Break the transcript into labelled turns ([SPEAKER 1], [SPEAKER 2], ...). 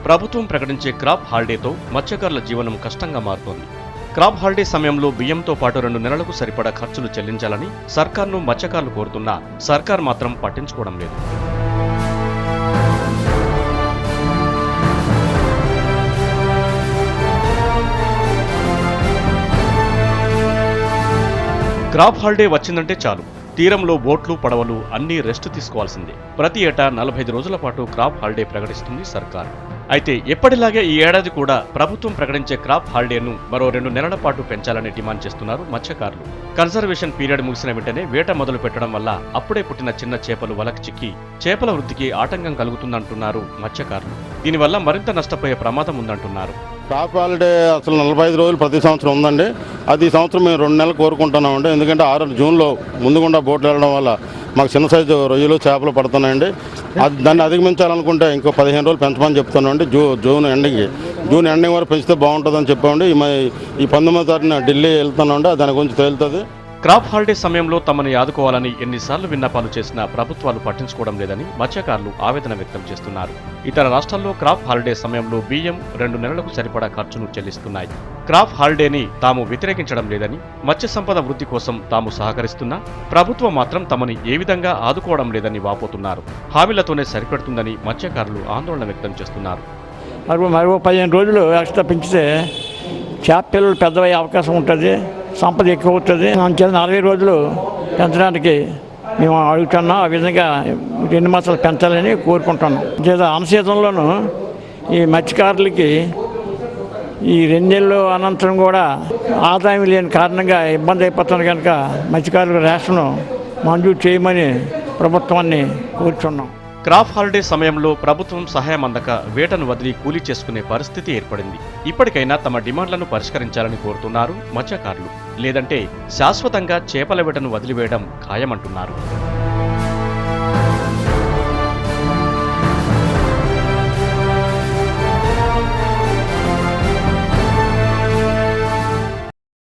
[SPEAKER 1] ప్రభుత్వం ప్రకటించే క్రాప్ హాలిడేతో మత్స్యకారుల జీవనం కష్టంగా మారుతోంది. క్రాప్ హాలిడే సమయంలో బియ్యంతో పాటు 2 నెలలకు సరిపడా ఖర్చులు చెల్లించాలని సర్కార్ను మత్స్యకారులు కోరుతున్నా సర్కార్ మాత్రం పట్టించుకోవడం లేదు. క్రాప్ హాలిడే వచ్చిందంటే చాలు, తీరంలో బోట్లు, పడవలు అన్నీ రెస్ట్ తీసుకోవాల్సిందే. ప్రతి ఏటా 45 రోజుల పాటు క్రాప్ హాలిడే ప్రకటిస్తుంది సర్కార్. అయితే ఎప్పటిలాగే ఈ ఏడాది కూడా ప్రభుత్వం ప్రకటించే క్రాప్ హాలిడేను మరో 2 నెలల పాటు పెంచాలని డిమాండ్ చేస్తున్నారు మత్స్యకారులు. కన్జర్వేషన్ పీరియడ్ ముగిసిన వెంటనే వేట మొదలు పెట్టడం వల్ల అప్పుడే పుట్టిన చిన్న చేపలు వలకు చిక్కి చేపల వృద్ధికి ఆటంకం కలుగుతుందంటున్నారు మత్స్యకారులు. దీనివల్ల మరింత నష్టపోయే ప్రమాదం ఉందంటున్నారు.
[SPEAKER 2] క్రాప్ హాలిడే అసలు 45 రోజులు ప్రతి సంవత్సరం ఉందండి. అది ఈ సంవత్సరం మేము 2 నెలలు కోరుకుంటున్నామండి. ఎందుకంటే 6 జూన్లో ముందుగుండా బోట్లు వెళ్ళడం వల్ల మాకు చిన్న సైజు రొయ్యలు, చేపలు పడుతున్నాయండి. దాన్ని అధిగమించాలనుకుంటే ఇంకో 15 రోజులు పెంచమని చెప్తున్నామండి. జూన్ ఎండింగ్ వరకు పెంచితే బాగుంటుందని చెప్పామండి. ఈ 19వ తారీఖున ఢిల్లీ వెళ్తున్నామండి, దాని గురించి తేలుతుంది.
[SPEAKER 1] క్రాప్ హాలిడే సమయంలో తమను ఆదుకోవాలని ఎన్నిసార్లు విన్నపాలు చేసినా ప్రభుత్వాలు పట్టించుకోవడం లేదని మత్స్యకారులు ఆవేదన వ్యక్తం చేస్తున్నారు. ఇతర రాష్ట్రాల్లో క్రాప్ హాలిడే సమయంలో బియ్యం 2 నెలలకు సరిపడా ఖర్చును చెల్లిస్తున్నాయి. క్రాప్ హాలిడేని తాము వ్యతిరేకించడం లేదని, మత్స్య సంపద వృద్ధి కోసం తాము సహకరిస్తున్నా ప్రభుత్వం మాత్రం తమని ఏ విధంగా ఆదుకోవడం లేదని వాపోతున్నారు. హామీలతోనే సరిపెడుతుందని మత్స్యకారులు ఆందోళన వ్యక్తం చేస్తున్నారు.
[SPEAKER 3] మరో 15 రోజులు ఎక్స్ట్రా పెంచితే చేప పిల్లలు పెద్దవయ్యే అవకాశం ఉంటుంది, సంపద ఎక్కువ అవుతుంది. అంచేత 40 రోజులు పెంచడానికి మేము అడుగుతున్నాం. ఆ విధంగా 2 మాసాలు పెంచాలని కోరుకుంటున్నాం. అంచేత అన్సీజన్లోనూ ఈ మత్స్యకారులకి ఈ 2 నెలలు అనంతరం కూడా ఆదాయం లేని కారణంగా ఇబ్బంది అయిపోతుంది. కనుక మత్స్యకారుల రేషను మంజూరు చేయమని ప్రభుత్వాన్ని కోరుచున్నాం.
[SPEAKER 1] క్రాప్ హాలిడే సమయంలో ప్రభుత్వం సహాయం అందక వేటను వదిలి కూలీ చేసుకునే పరిస్థితి ఏర్పడింది. ఇప్పటికైనా తమ డిమాండ్లను పరిష్కరించాలని కోరుతున్నారు మత్స్యకారులు. లేదంటే శాశ్వతంగా చేపల వేటను వదిలివేయడం ఖాయమంటున్నారు.